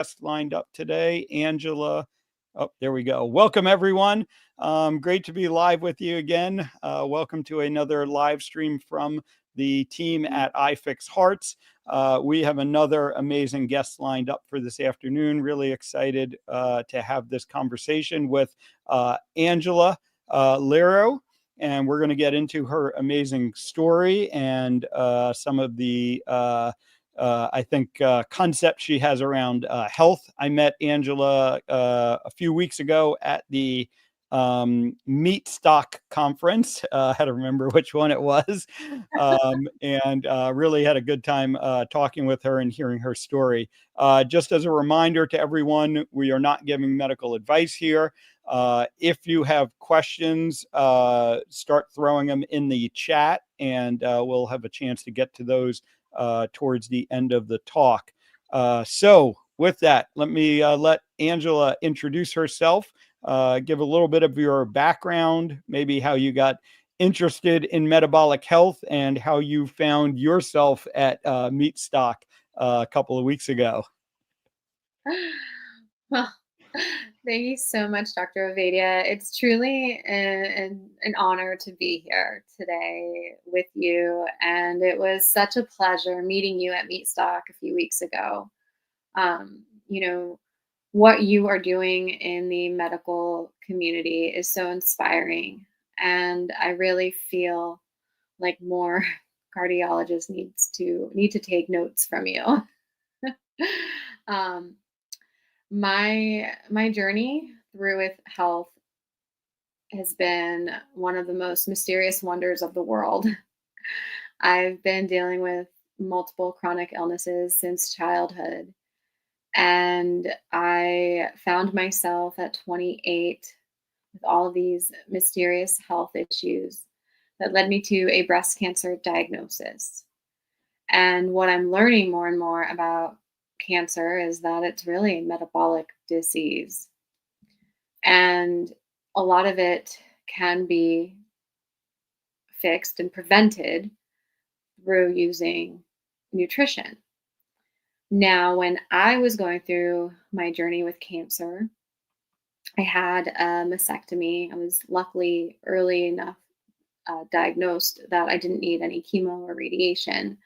guest lined up today, Angela. Oh, there we go. Welcome, everyone. Great to be live with you again. Welcome to another live stream from the team at iFix Hearts. We have another amazing guest lined up for this afternoon. Really excited to have this conversation with Angela Lerro. And we're going to get into her amazing story and some of the concept she has around health. I met Angela a few weeks ago at the Meat Stock conference. I had to remember which one it was, and really had a good time talking with her and hearing her story. Just as a reminder to everyone, we are not giving medical advice here. If you have questions, start throwing them in the chat, and we'll have a chance to get to those towards the end of the talk. So with that, let me let Angela introduce herself, give a little bit of your background, maybe how you got interested in metabolic health and how you found yourself at Meat Stock a couple of weeks ago. Well, thank you so much, Dr. Ovadia. It's truly an honor to be here today with you. And it was such a pleasure meeting you at Meatstock a few weeks ago. You know, what you are doing in the medical community is so inspiring. And I really feel like more cardiologists need to take notes from you. um, my journey through with health has been one of the most mysterious wonders of the world. I've been dealing with multiple chronic illnesses since childhood, and I found myself at 28 with all of these mysterious health issues that led me to a breast cancer diagnosis. And what I'm learning more and more about cancer is that it's really a metabolic disease. And a lot of it can be fixed and prevented through using nutrition. Now, when I was going through my journey with cancer, I had a mastectomy. I was luckily early enough diagnosed that I didn't need any chemo or radiation,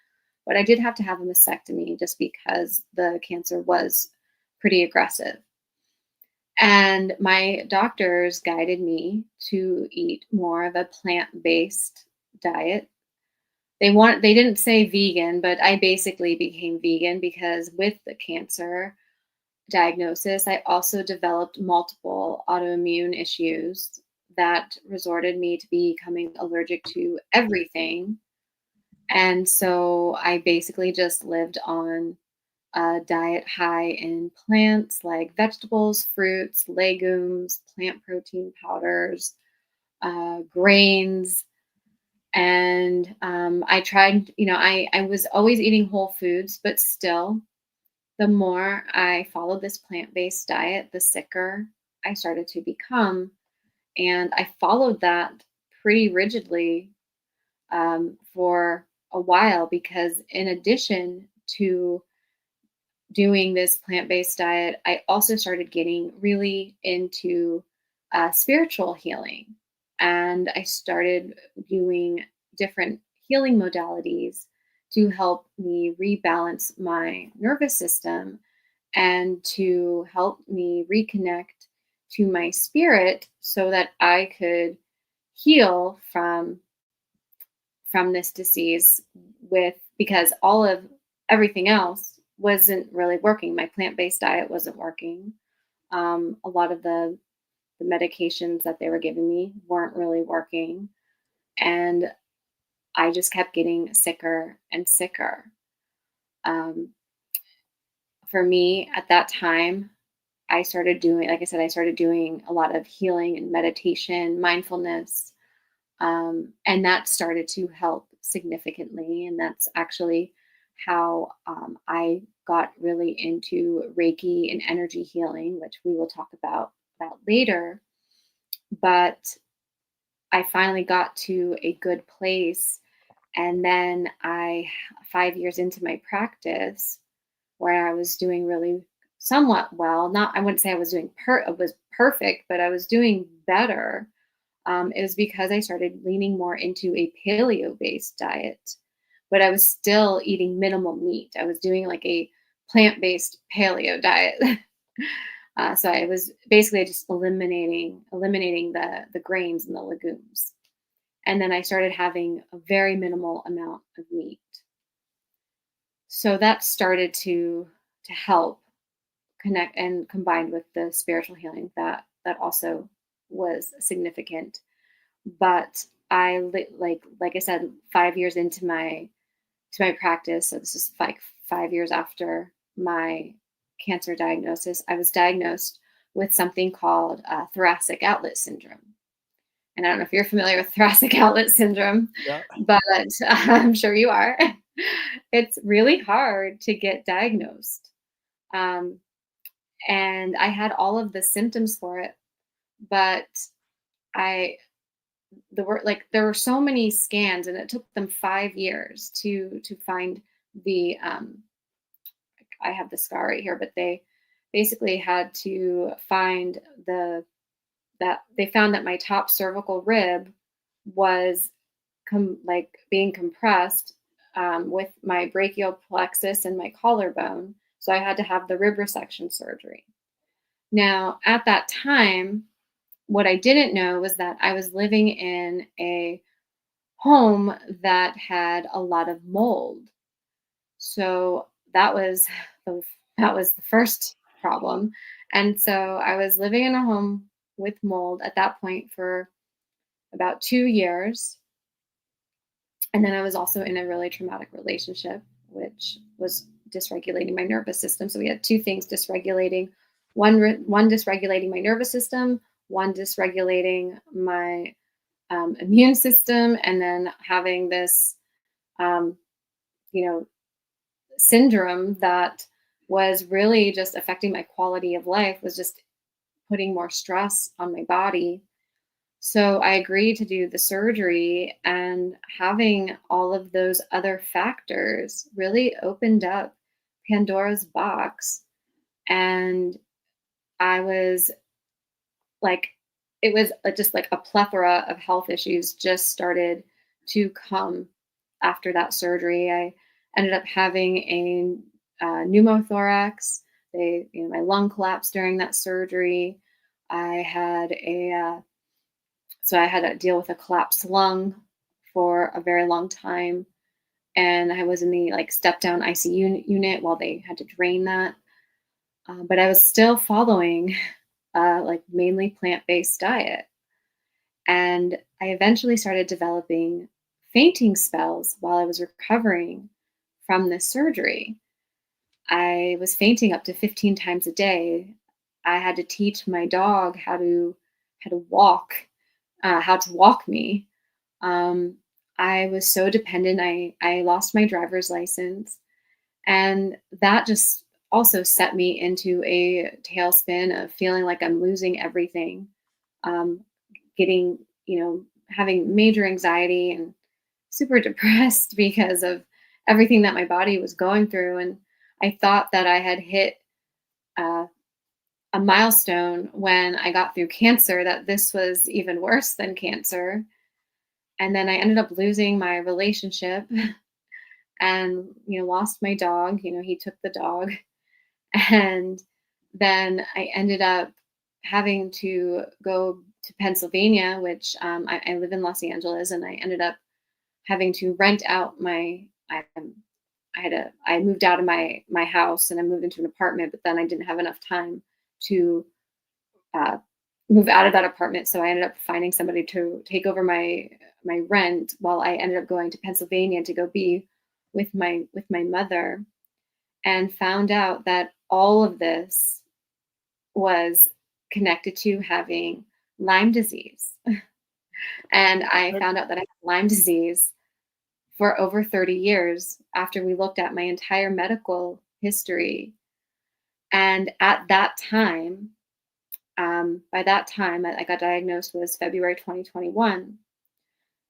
but I did have to have a mastectomy just because the cancer was pretty aggressive. And my doctors guided me to eat more of a plant-based diet. They didn't say vegan, but I basically became vegan because with the cancer diagnosis, I also developed multiple autoimmune issues that resorted me to becoming allergic to everything. And so I basically just lived on a diet high in plants like vegetables, fruits, legumes, plant protein powders, grains. And I tried, I was always eating whole foods, but still, the more I followed this plant based diet, the sicker I started to become. And I followed that pretty rigidly for a while because, in addition to doing this plant based diet, I also started getting really into spiritual healing. And I started doing different healing modalities to help me rebalance my nervous system and to help me reconnect to my spirit so that I could heal from this disease with because all of everything else wasn't really working. My plant-based diet wasn't working. A lot of the medications that they were giving me weren't really working. And I just kept getting sicker and sicker. Um, for me at that time, I started doing, like I said, I started doing a lot of healing and meditation, mindfulness, and that started to help significantly. And that's actually how I got really into Reiki and energy healing, which we will talk about later. But I finally got to a good place. And then 5 years into my practice, where I was doing really somewhat well. Not, I wouldn't say I was doing it was perfect, but I was doing better. It was because I started leaning more into a paleo-based diet, but I was still eating minimal meat. I was doing like a plant-based paleo diet. So I was basically just eliminating the grains and the legumes. And then I started having a very minimal amount of meat. So that started to help connect, and combined with the spiritual healing, that also was significant. But like I said, 5 years into my practice, so this is like 5 years after my cancer diagnosis, I was diagnosed with something called thoracic outlet syndrome. And I don't know if you're familiar with thoracic outlet syndrome, Yeah. but I'm sure you are. It's really hard to get diagnosed. Um, and I had all of the symptoms for it, but I there were so many scans, and it took them 5 years to find the I have the scar right here, but they basically had to find that they found that my top cervical rib was being compressed with my brachial plexus and my collarbone. So I had to have the rib resection surgery. Now, at that time, what I didn't know was that I was living in a home that had a lot of mold. So the that was the first problem. And so I was living in a home with mold at that point for about 2 years. And then I was also in a really traumatic relationship, which was dysregulating my nervous system. So we had two things dysregulating, one dysregulating my nervous system, one dysregulating my immune system, and then having this, um, you know, syndrome that was really just affecting my quality of life, was just putting more stress on my body. So I agreed to do the surgery, and having all of those other factors really opened up Pandora's box. And I was like, it was just like a plethora of health issues just started to come after that surgery. I ended up having a pneumothorax. My lung collapsed during that surgery. I had so I had to deal with a collapsed lung for a very long time, and I was in the step down ICU unit while they had to drain that. But I was still following mainly plant-based diet. And I eventually started developing fainting spells while I was recovering from this surgery. I was fainting up to 15 times a day. I had to teach my dog how to walk, how to walk me. Um, I was so dependent. I lost my driver's license, and that just also set me into a tailspin of feeling like I'm losing everything, um, getting, having major anxiety and super depressed because of everything that my body was going through. And I thought that I had hit uh, a milestone when I got through cancer, that this was even worse than cancer. And then I ended up losing my relationship and, lost my dog. He took the dog. And then I ended up having to go to Pennsylvania, which I live in Los Angeles, and I ended up having to rent out I moved out of my house and I moved into an apartment, but then I didn't have enough time to uh, move out of that apartment. So I ended up finding somebody to take over my rent while I ended up going to Pennsylvania to go be with my mother, and found out that all of this was connected to having Lyme disease. And I found out that I had Lyme disease for over 30 years after we looked at my entire medical history. And at that time, by that time, I got diagnosed was February 2021.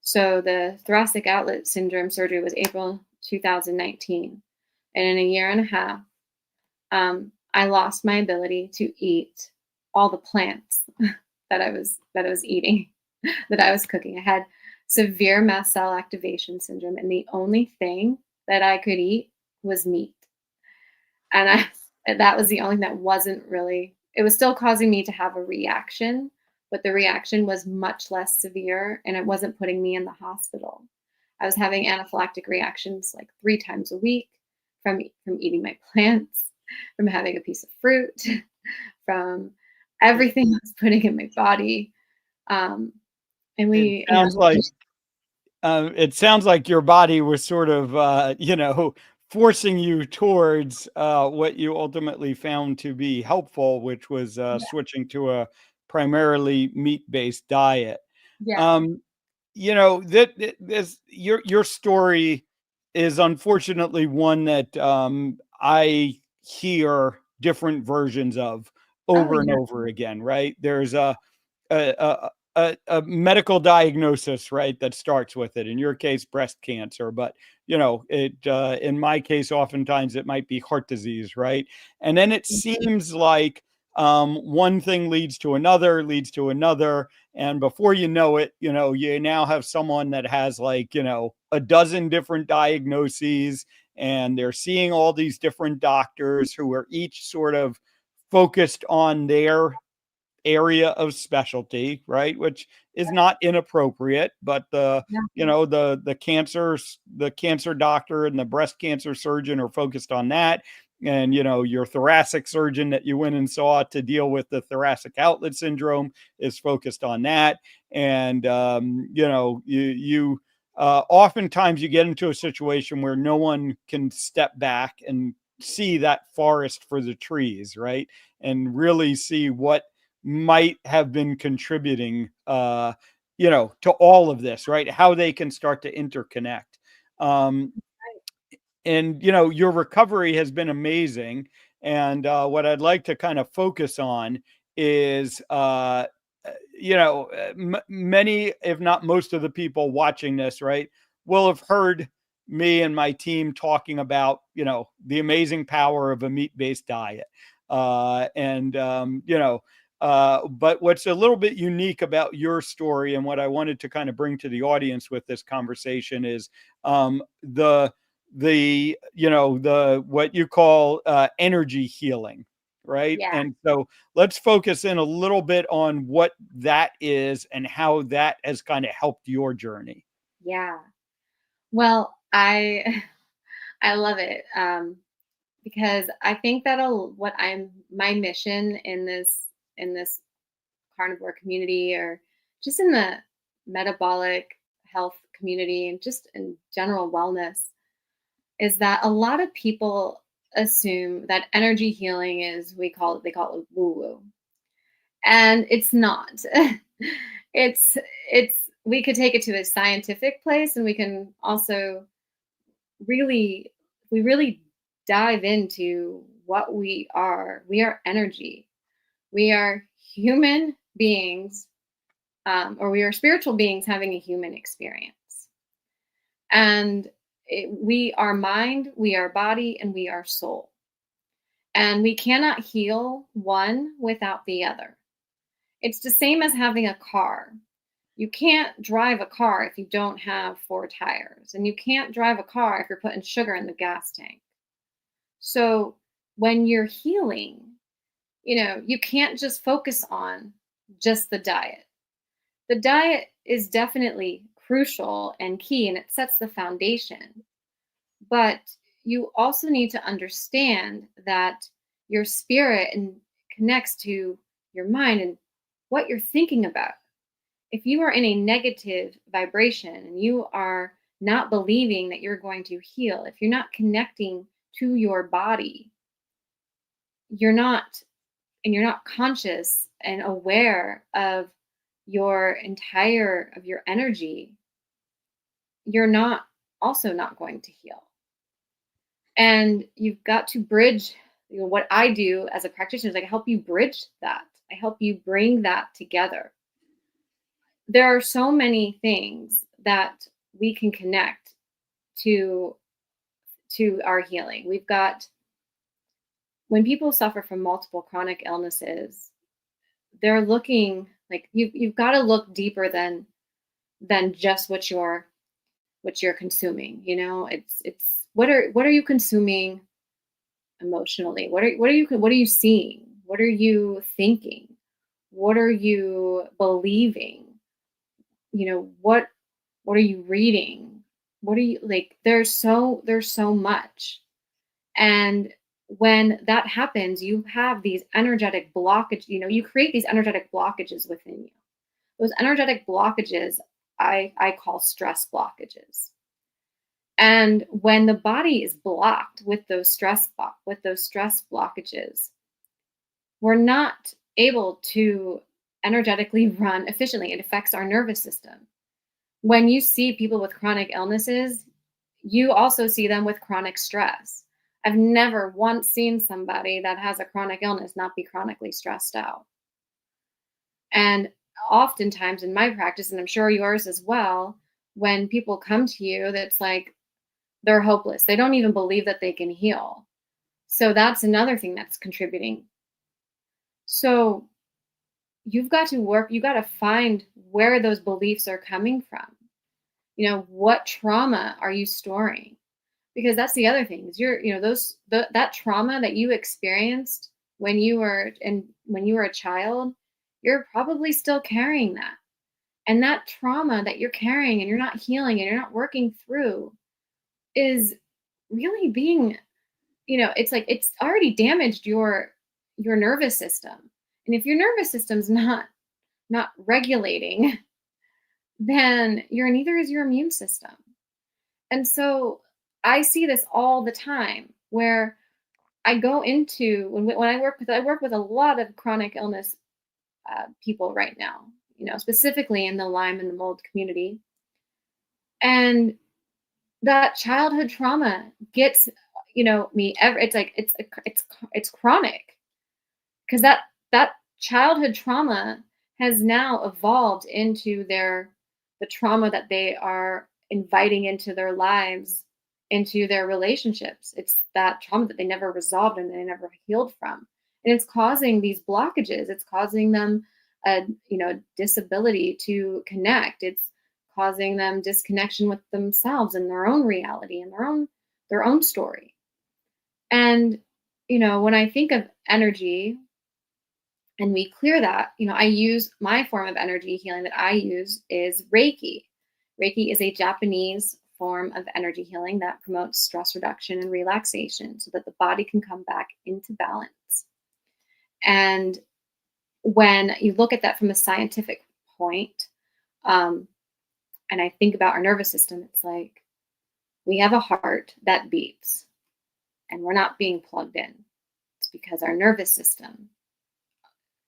So the thoracic outlet syndrome surgery was April 2019. And in a year and a half, I lost my ability to eat all the plants that I was eating, that I was cooking. I had severe mast cell activation syndrome, and the only thing that I could eat was meat. And that was the only thing that wasn't really, it was still causing me to have a reaction, but the reaction was much less severe and it wasn't putting me in the hospital. I was having anaphylactic reactions like 3 times a week from eating my plants, from having a piece of fruit, from everything I was putting in my body. Um, and It we, sounds like it sounds like your body was sort of, forcing you towards what you ultimately found to be helpful, which was yeah, switching to a primarily meat-based diet. yeah, Um, this your story is unfortunately one that I hear different versions of oh over and yeah, over again. Right? There's a medical diagnosis, right, that starts with it. In your case, breast cancer, but it in my case, oftentimes it might be heart disease, right? And then it seems like one thing leads to another, and before you know it, you now have someone that has like a dozen different diagnoses, and they're seeing all these different doctors who are each sort of focused on their area of specialty, right? Which is not inappropriate, but yeah, the cancer doctor and the breast cancer surgeon are focused on that. And your thoracic surgeon that you went and saw to deal with the thoracic outlet syndrome is focused on that. And you oftentimes you get into a situation where no one can step back and see that forest for the trees, right? And really see what might have been contributing to all of this, right? How they can start to interconnect. um and your recovery has been amazing. And what I'd like to kind of focus on is many, if not most of the people watching this, right, will have heard me and my team talking about the amazing power of a meat-based diet. And but what's a little bit unique about your story, and what I wanted to kind of bring to the audience with this conversation, is the what you call energy healing, right? yeah, And so let's focus in a little bit on what that is and how that has kind of helped your journey. yeah. Well, I love it, because I think that'll what I'm my mission in this carnivore community, or just in the metabolic health community and just in general wellness, is that a lot of people assume that energy healing is, they call it woo woo, and it's not. it's it's we could take it to a scientific place, and we can also really we really dive into what we are. We are energy. We are human beings, or we are spiritual beings having a human experience. And we are mind, we are body, and we are soul. And we cannot heal one without the other. It's the same as having a car. You can't drive a car if you don't have 4 tires, and you can't drive a car if you're putting sugar in the gas tank. So when you're healing, you can't just focus on just the diet. The diet is definitely crucial and key, and it sets the foundation. But you also need to understand that your spirit and connects to your mind and what you're thinking about. If you are in a negative vibration and you are not believing that you're going to heal, if you're not connecting to your body, you're not and you're not conscious and aware of your energy, you're not also not going to heal. And you've got to bridge, what I do as a practitioner is, like, I help you bridge that. I help you bring that together. There are so many things that we can connect to our healing. We've got when people suffer from multiple chronic illnesses, they're looking like you've got to look deeper than just what you're consuming. It's what are you consuming emotionally? What are you seeing? What are you thinking? What are you believing? What are you reading? What are you like? There's so much. And when that happens, you have these energetic blockages, you create these energetic blockages within you. Those energetic blockages I call stress blockages. And when the body is blocked with those stress blockages, we're not able to energetically run efficiently. It affects our nervous system. When you see people with chronic illnesses, you also see them with chronic stress. I've never once seen somebody that has a chronic illness not be chronically stressed out. And oftentimes in my practice, and I'm sure yours as well, when people come to you, that's like they're hopeless. They don't even believe that they can heal. So that's another thing that's contributing. So you've got to find where those beliefs are coming from. What trauma are you storing? Because that's the other thing is that trauma that you experienced when you were a child, you're probably still carrying that. And that trauma that you're carrying and you're not healing and you're not working through is really being, it's like it's already damaged your nervous system. And if your nervous system's not regulating, then neither is your immune system. And so I see this all the time where I go into when I work with a lot of chronic illness people right now, specifically in the Lyme and the mold community. And that childhood trauma gets, it's like, it's chronic because that childhood trauma has now evolved into the trauma that they are inviting into their lives, into their relationships. It's that trauma that they never resolved and they never healed from. And it's causing these blockages. It's causing them a disability to connect. It's causing them disconnection with themselves and their own reality and their own story. And when I think of energy and we clear that, I use my form of energy healing that I use is Reiki. Reiki is a Japanese form of energy healing that promotes stress reduction and relaxation so that the body can come back into balance. And when you look at that from a scientific point, and I think about our nervous system, it's like we have a heart that beats and we're not being plugged in. It's because our nervous system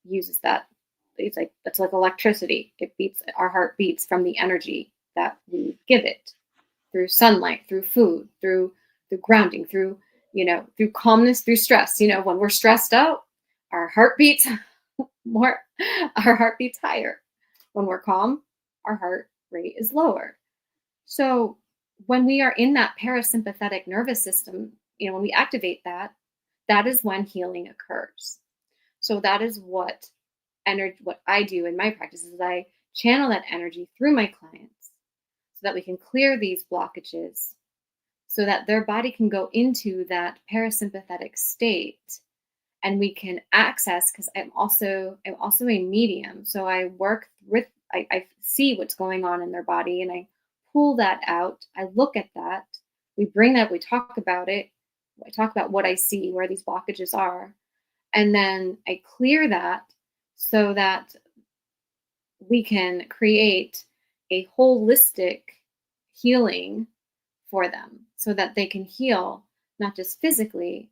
uses that. It's like electricity. It beats, our heart beats from the energy that we give it through sunlight, through food, through grounding, through calmness, through stress. When we're stressed out, our heart beats more, our heart beats higher. When we're calm, our heart rate is lower. So when we are in that parasympathetic nervous system, when we activate that, that is when healing occurs. So that is what I do in my practice is I channel that energy through my clients so that we can clear these blockages so that their body can go into that parasympathetic state and we can access, because I'm also a medium. So I work with, I see what's going on in their body and I pull that out. I look at that. We bring that, we talk about it. I talk about what I see, where these blockages are. And then I clear that so that we can create a holistic healing for them so that they can heal, not just physically,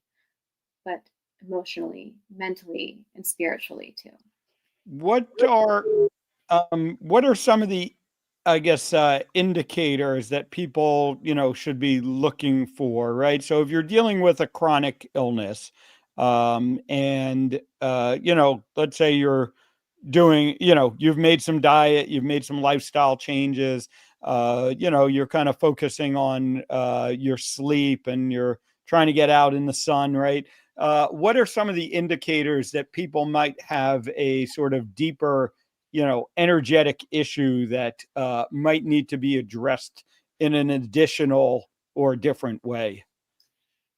but emotionally, mentally, and spiritually too. What are some of the, I guess, indicators that people, should be looking for, right? So if you're dealing with a chronic illness, and, let's say you're doing, you've made some diet, you've made some lifestyle changes, you're kind of focusing on your sleep and you're trying to get out in the sun, right? what are some of the indicators that people might have a sort of deeper, energetic issue that might need to be addressed in an additional or different way?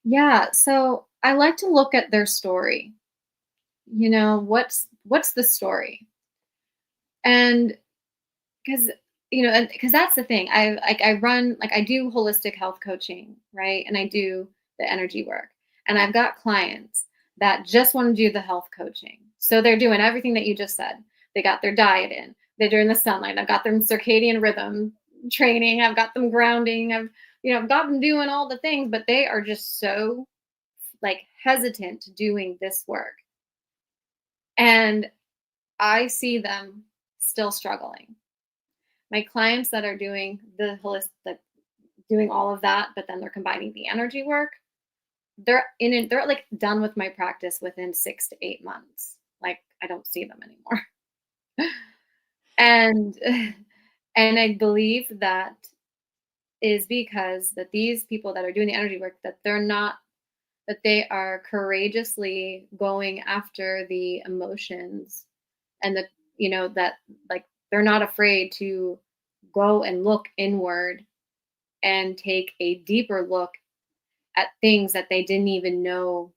Yeah, so I like to look at their story. What's the story? And because and because that's the thing. I do holistic health coaching, right? And I do the energy work. And I've got clients that just want to do the health coaching. So they're doing everything that you just said. They got their diet in. They're doing the sunlight. I've got them circadian rhythm training. I've got them grounding. I've got them doing all the things, but they are just so like hesitant to doing this work. And I see them still struggling. My clients that are doing the holistic, doing all of that, but then they're combining the energy work, they're in it, they're like done with my practice within 6 to 8 months. Like I don't see them anymore. and and I believe that is because that these people that are doing the energy work, that they are courageously going after the emotions, and that like they're not afraid to go and look inward and take a deeper look at things that they didn't even know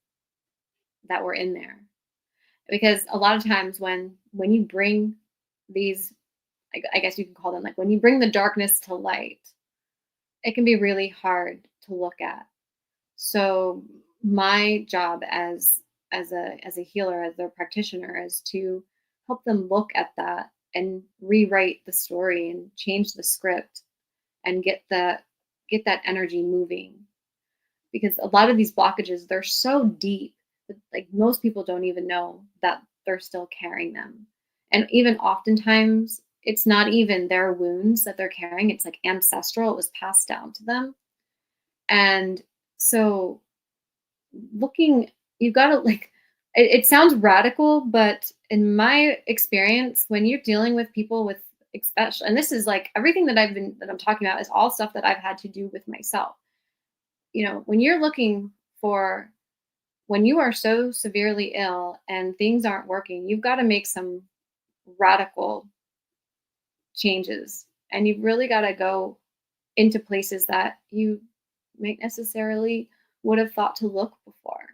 that were in there. Because a lot of times when you bring these, I guess you can call them, like when you bring the darkness to light, it can be really hard to look at. So my job as a healer, as a practitioner, is to help them look at that and rewrite the story and change the script and get that energy moving. Because a lot of these blockages, they're so deep that like most people don't even know that they're still carrying them. And even oftentimes it's not even their wounds that they're carrying, it's like ancestral, it was passed down to them. And so looking, you got to like, it sounds radical, but in my experience, when you're dealing with people with especially, and this is like everything that I'm talking about is all stuff that I've had to do with myself. When you're looking for, when you are so severely ill and things aren't working, you've got to make some radical changes, and you've really got to go into places that you may necessarily would have thought to look before.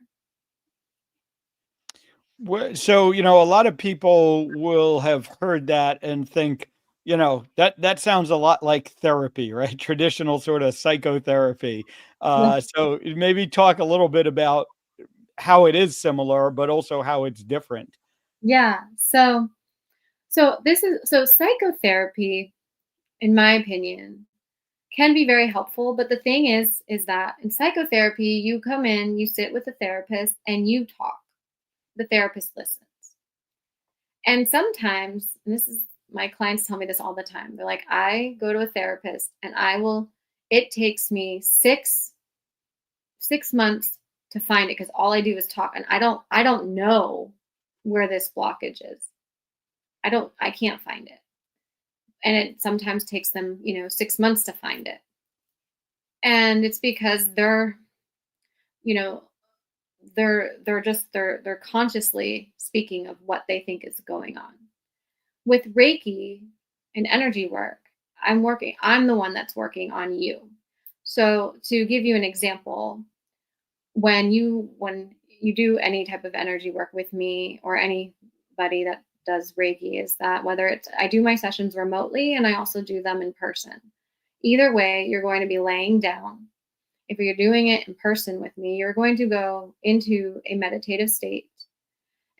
So, a lot of people will have heard that and think, that sounds a lot like therapy, right? Traditional sort of psychotherapy. Yeah. So maybe talk a little bit about how it is similar, but also how it's different. Yeah. So psychotherapy, in my opinion, can be very helpful. But the thing is that in psychotherapy, you come in, you sit with a therapist, and you talk. The therapist listens. And sometimes, and this is, my clients tell me this all the time. They're like, I go to a therapist and it takes me six months to find it because all I do is talk, and I don't know where this blockage is. I can't find it. And it sometimes takes them, 6 months to find it. And it's because you know, they're consciously speaking of what they think is going on. With Reiki and energy work, I'm the one that's working on you. So to give you an example, when you do any type of energy work with me or anybody that does Reiki, is that whether it's, I do my sessions remotely and I also do them in person. Either way, you're going to be laying down. If you're doing it in person with me, you're going to go into a meditative state.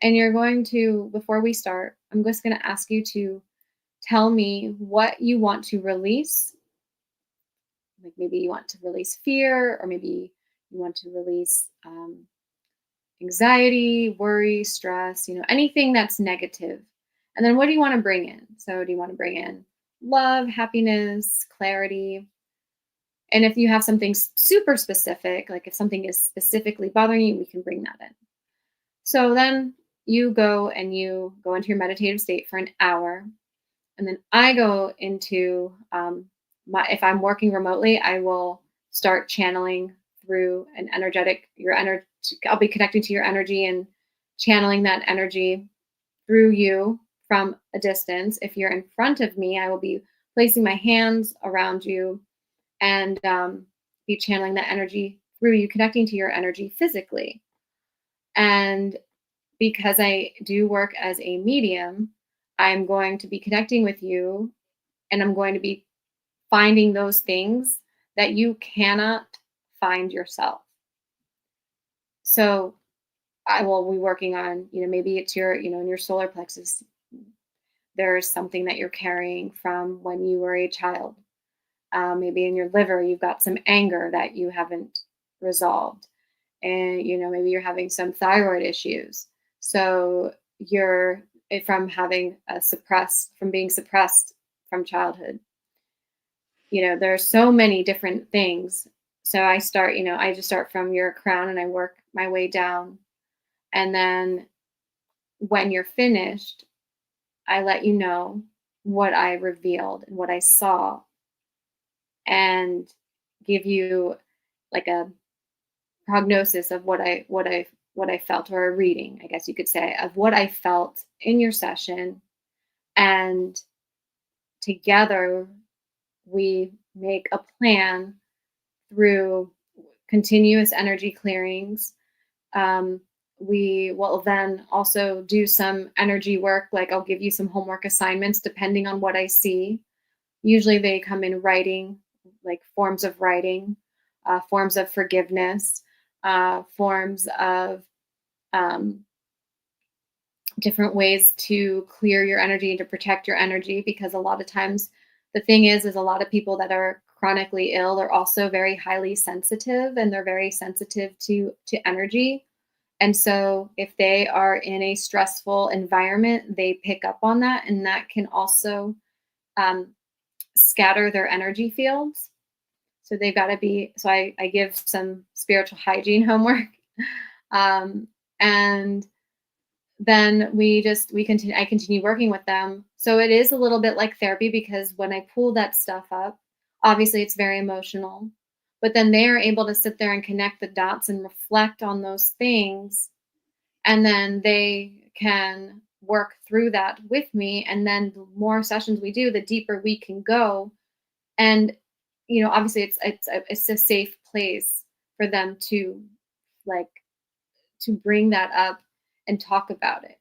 And you're going to, before we start, I'm just going to ask you to tell me what you want to release. Like maybe you want to release fear, or maybe you want to release anxiety, worry, stress, anything that's negative. And then what do you want to bring in? So do you want to bring in love, happiness, clarity? And if you have something super specific, like if something is specifically bothering you, we can bring that in. So then you go into your meditative state for an hour. And then I go into if I'm working remotely, I will start channeling through an energetic, your energy. I'll be connecting to your energy and channeling that energy through you from a distance. If you're in front of me, I will be placing my hands around you and be channeling that energy through you, connecting to your energy physically. And because I do work as a medium, I'm going to be connecting with you, and I'm going to be finding those things that you cannot find yourself. So I will be working on, maybe it's your, in your solar plexus, there's something that you're carrying from when you were a child. Maybe in your liver, you've got some anger that you haven't resolved. And, maybe you're having some thyroid issues. So you're from being suppressed from childhood. There's so many different things. So I just start from your crown and I work my way down. And then when you're finished, I let you know what I revealed and what I saw, and give you like a prognosis of what I felt, or a reading, I guess you could say, of what I felt in your session. And together we make a plan through continuous energy clearings. We will then also do some energy work, like I'll give you some homework assignments depending on what I see. Usually they come in writing, like forms of writing, forms of forgiveness, forms of different ways to clear your energy and to protect your energy. Because a lot of times the thing is a lot of people that are chronically ill are also very highly sensitive, and they're very sensitive to energy. And so if they are in a stressful environment, they pick up on that, and that can also scatter their energy fields. So they've got to be, so I give some spiritual hygiene homework. And then I continue working with them. So it is a little bit like therapy, because when I pull that stuff up, obviously it's very emotional, but then they are able to sit there and connect the dots and reflect on those things. And then they can work through that with me. And then the more sessions we do, the deeper we can go. And, obviously it's a safe place for them to bring that up and talk about it.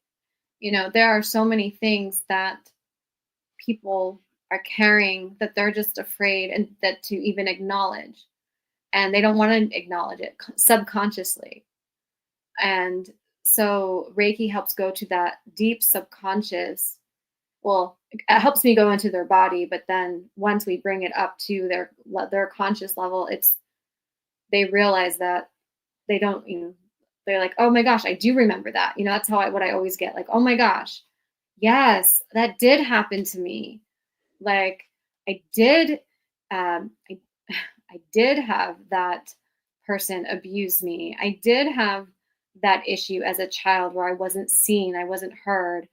There are so many things that people are carrying that they're just afraid and that to even acknowledge, and they don't want to acknowledge it subconsciously. And so Reiki helps go to that deep subconscious. Well, it helps me go into their body, but then once we bring it up to their conscious level, they realize that they don't, they're like, oh my gosh, I do remember that. That's what I always get, like, oh my gosh, yes, that did happen to me. Like I did, I did have that person abuse me. I did have that issue as a child where I wasn't seen, I wasn't heard.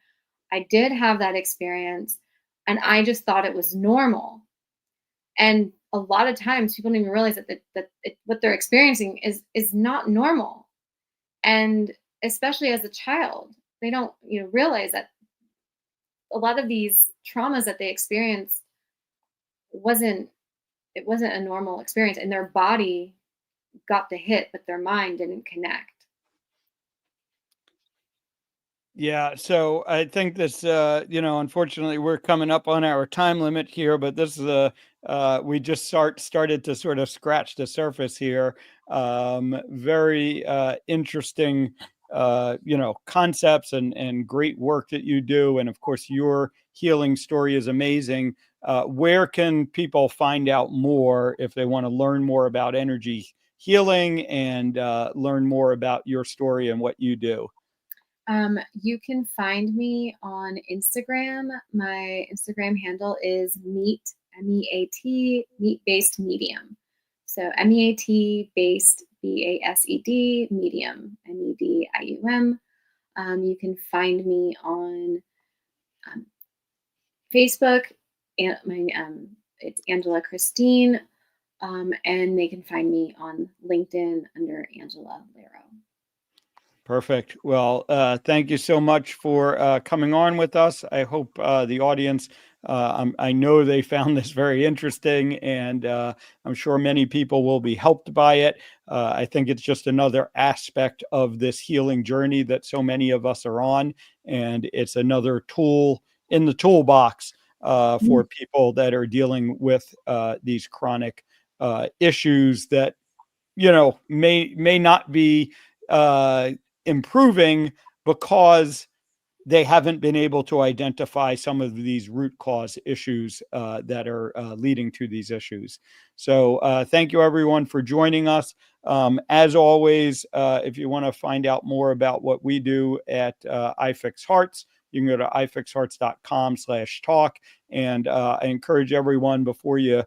I did have that experience, and I just thought it was normal. And a lot of times people don't even realize that what they're experiencing is not normal. And especially as a child, they don't realize that a lot of these traumas that they experience wasn't a normal experience, and their body got the hit, but their mind didn't connect. Yeah, so I think this, unfortunately, we're coming up on our time limit here, but this is we just started to sort of scratch the surface here. Very interesting, concepts and great work that you do, and of course, your healing story is amazing. Where can people find out more if they want to learn more about energy healing and learn more about your story and what you do? You can find me on Instagram. My Instagram handle is MEAT, meat-based medium. So MEAT based, BASED, medium, MEDIUM. You can find me on Facebook, and it's Angela Christine. And they can find me on LinkedIn under Angela Lerro. Perfect. Well, thank you so much for coming on with us. I hope the audience, I know they found this very interesting, and I'm sure many people will be helped by it. I think it's just another aspect of this healing journey that so many of us are on, and it's another tool in the toolbox for people that are dealing with these chronic issues that may not be improving because they haven't been able to identify some of these root cause issues that are leading to these issues. So thank you everyone for joining us. As always, if you want to find out more about what we do at iFix Hearts, you can go to ifixhearts.com/talk. And I encourage everyone, before you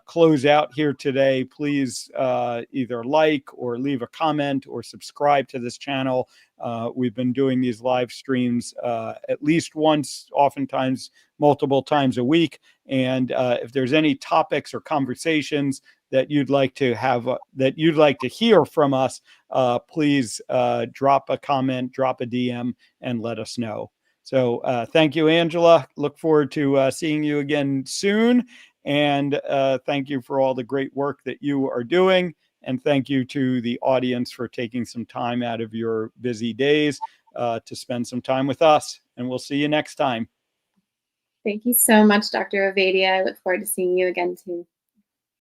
close out here today, please either like or leave a comment or subscribe to this channel. We've been doing these live streams at least once, oftentimes multiple times a week. And if there's any topics or conversations that you'd like to have, that you'd like to hear from us, please drop a comment, drop a DM, and let us know. So thank you, Angela. Look forward to seeing you again soon. And thank you for all the great work that you are doing. And thank you to the audience for taking some time out of your busy days to spend some time with us. And we'll see you next time. Thank you so much, Dr. Ovadia. I look forward to seeing you again too.